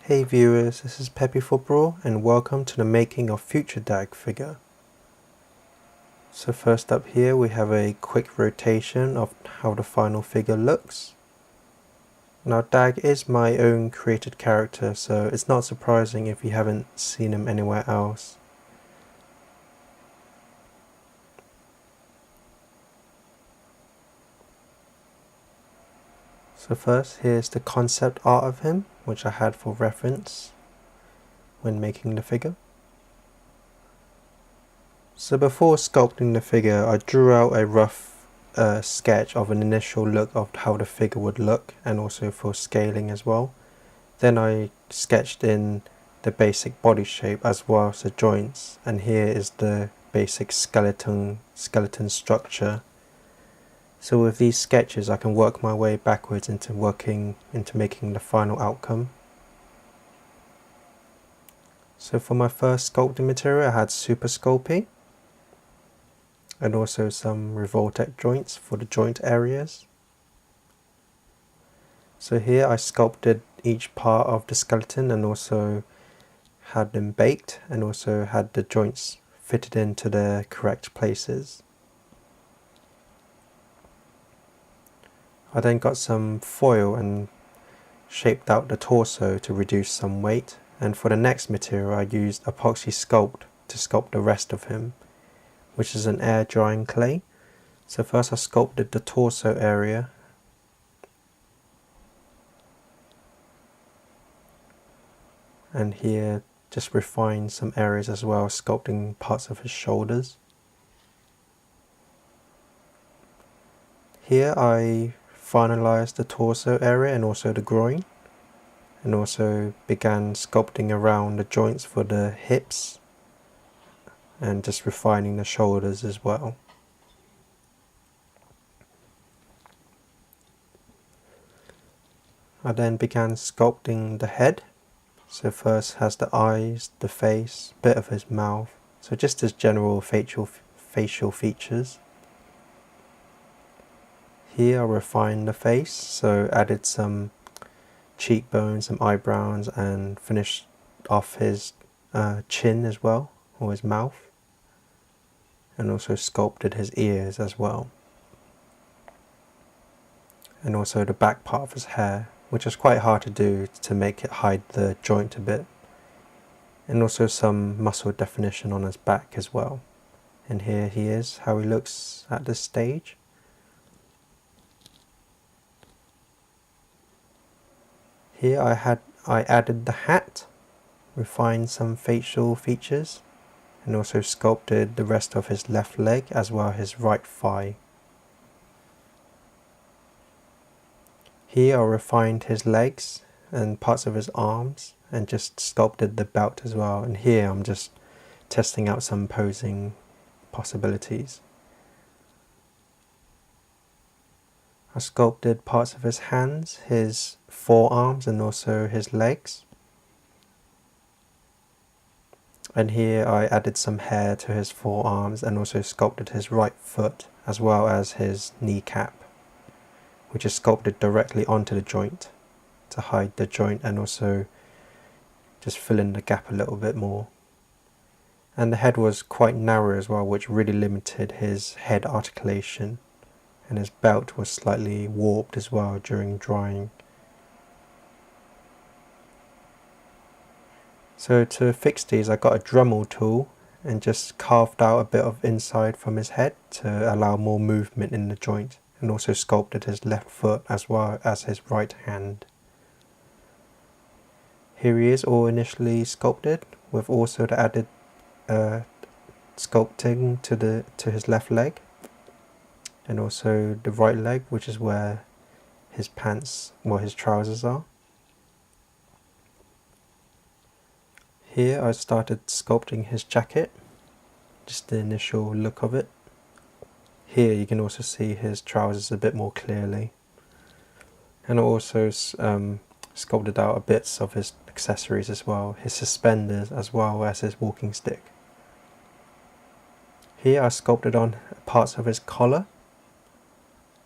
Hey viewers, this is Peppy Football and welcome to the making of Future Dag figure. So first up here we have a quick rotation of how the final figure looks. Now Dag is my own created character, so it's not surprising if you haven't seen him anywhere else. So first here's the concept art of him, which I had for reference when making the figure. So before sculpting the figure, I drew out a rough sketch of an initial look of how the figure would look, and also for scaling as well. Then I sketched in the basic body shape as well as the joints, and here is the basic skeleton structure. So with these sketches I can work my way backwards into making the final outcome. So for my first sculpting material I had Super Sculpey and also some Revoltech joints for the joint areas. So here I sculpted each part of the skeleton and also had them baked and also had the joints fitted into the correct places. I then got some foil and shaped out the torso to reduce some weight, and for the next material I used epoxy sculpt to sculpt the rest of him, which is an air drying clay. So first I sculpted the torso area, and here just refined some areas as well, sculpting parts of his shoulders. Here I finalized the torso area and also the groin, and also began sculpting around the joints for the hips and just refining the shoulders as well. I then began sculpting the head. So first has the eyes, the face, bit of his mouth, so just his general facial features. Here I refined the face, so added some cheekbones, some eyebrows, and finished off his chin as well, or his mouth, and also sculpted his ears as well, and also the back part of his hair, which is quite hard to do to make it hide the joint a bit, and also some muscle definition on his back as well. And here he is, how he looks at this stage. Here I added the hat, refined some facial features, and also sculpted the rest of his left leg as well as his right thigh. Here I refined his legs and parts of his arms and just sculpted the belt as well, and here I'm just testing out some posing possibilities. I sculpted parts of his hands, his forearms and also his legs. And here I added some hair to his forearms and also sculpted his right foot as well as his kneecap, which is sculpted directly onto the joint to hide the joint and also just fill in the gap a little bit more. And the head was quite narrow as well, which really limited his head articulation, and his belt was slightly warped as well during drying. So to fix these I got a Dremel tool and just carved out a bit of inside from his head to allow more movement in the joint, and also sculpted his left foot as well as his right hand. Here he is all initially sculpted, with also the added sculpting to his left leg and also the right leg, which is where his his trousers are. Here I started sculpting his jacket, just the initial look of it. Here you can also see his trousers a bit more clearly, and I also sculpted out bits of his accessories as well, his suspenders as well as his walking stick. Here I sculpted on parts of his collar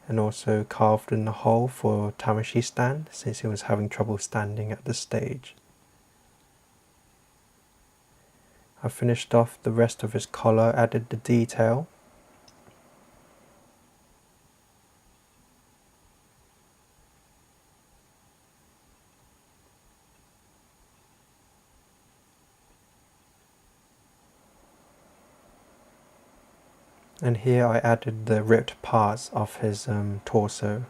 and also carved in the hole for Tamashi stand, since he was having trouble standing at this stage. I finished off the rest of his collar, added the detail. And here I added the ripped parts of his torso.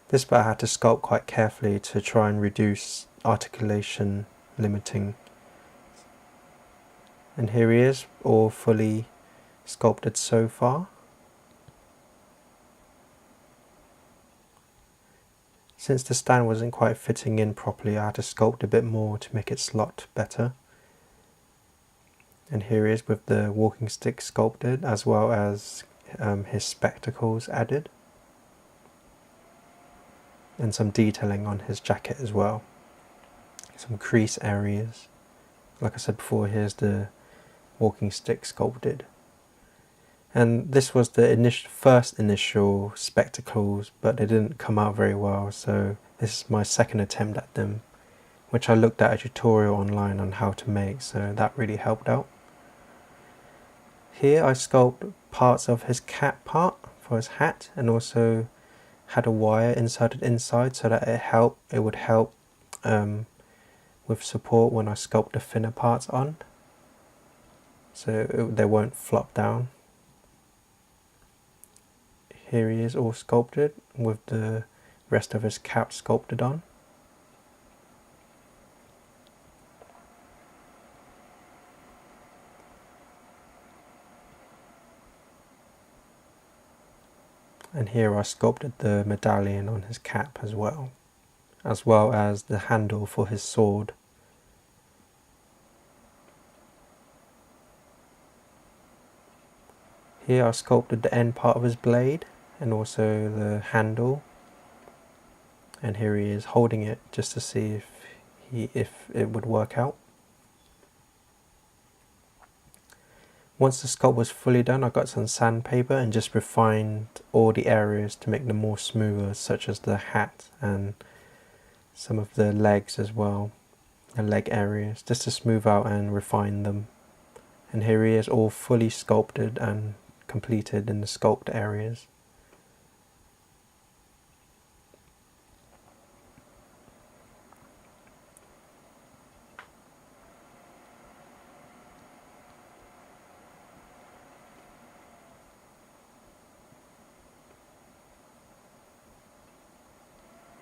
This bit I had to sculpt quite carefully to try and reduce articulation limiting. And here he is, all fully sculpted so far. Since the stand wasn't quite fitting in properly, I had to sculpt a bit more to make it slot better. And here he is with the walking stick sculpted, as well as his spectacles added. And some detailing on his jacket as well. Some crease areas. Like I said before, here's the walking stick sculpted. And this was the first initial spectacles, but they didn't come out very well, so this is my second attempt at them, which I looked at a tutorial online on how to make, so that really helped out. Here I sculpted parts of his cap part for his hat, and also had a wire inserted inside so that it would help with support when I sculpt the thinner parts on, so they won't flop down. Here he is all sculpted with the rest of his cap sculpted on. And here I sculpted the medallion on his cap as well as the handle for his sword. Here I sculpted the end part of his blade and also the handle. And here he is holding it just to see if it would work out. Once the sculpt was fully done, I got some sandpaper and just refined all the areas to make them more smoother, such as the hat and some of the legs as well, the leg areas, just to smooth out and refine them. And here he is all fully sculpted and completed in the sculpt areas.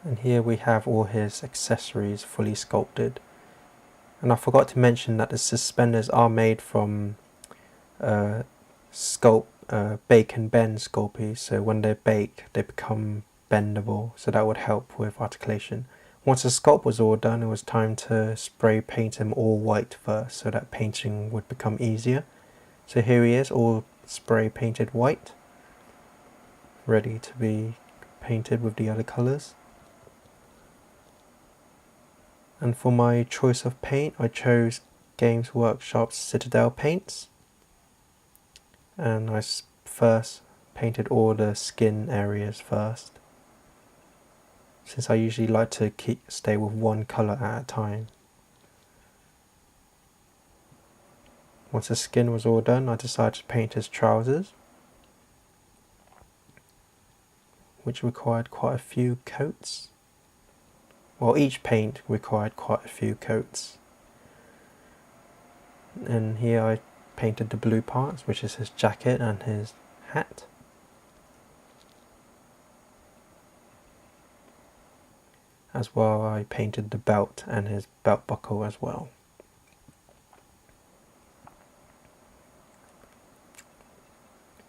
And here we have all his accessories fully sculpted. And I forgot to mention that the suspenders are made from bake and bend Sculpey, so when they bake they become bendable, so that would help with articulation. Once the sculpt was all done, it was time to spray paint him all white first, so that painting would become easier. So here he is, all spray painted white, ready to be painted with the other colours. And for my choice of paint, I chose Games Workshop's Citadel paints. And I first painted all the skin areas first, since I usually like to stay with one colour at a time. Once the skin was all done, I decided to paint his trousers, which required quite a few coats. Well, each paint required quite a few coats. And here I painted the blue parts, which is his jacket and his hat. As well, I painted the belt and his belt buckle as well.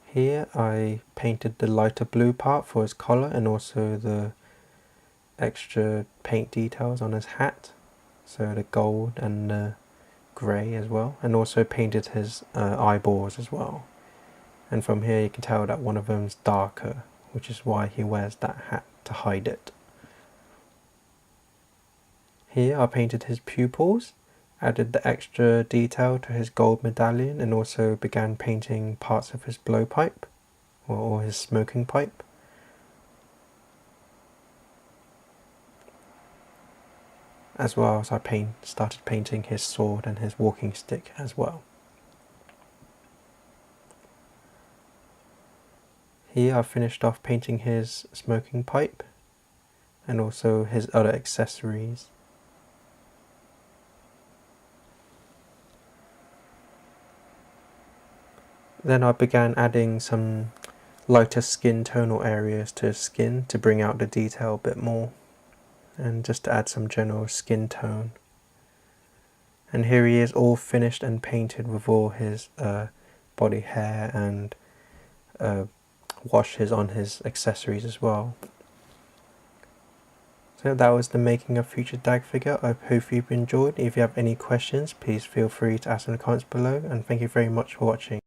Here I painted the lighter blue part for his collar and also the extra paint details on his hat, so the gold and the grey as well, and also painted his eyeballs as well. And from here you can tell that one of them's darker, which is why he wears that hat to hide it. Here I painted his pupils, added the extra detail to his gold medallion, and also began painting parts of his blowpipe, or his smoking pipe. as well as I started painting his sword and his walking stick as well. Here I finished off painting his smoking pipe and also his other accessories. Then I began adding some lighter skin tonal areas to his skin to bring out the detail a bit more, and just to add some general skin tone. And here he is all finished and painted with all his body hair and washes on his accessories as well. So that was the making of Future Dag figure. I hope you've enjoyed. If you have any questions, please feel free to ask in the comments below, and thank you very much for watching.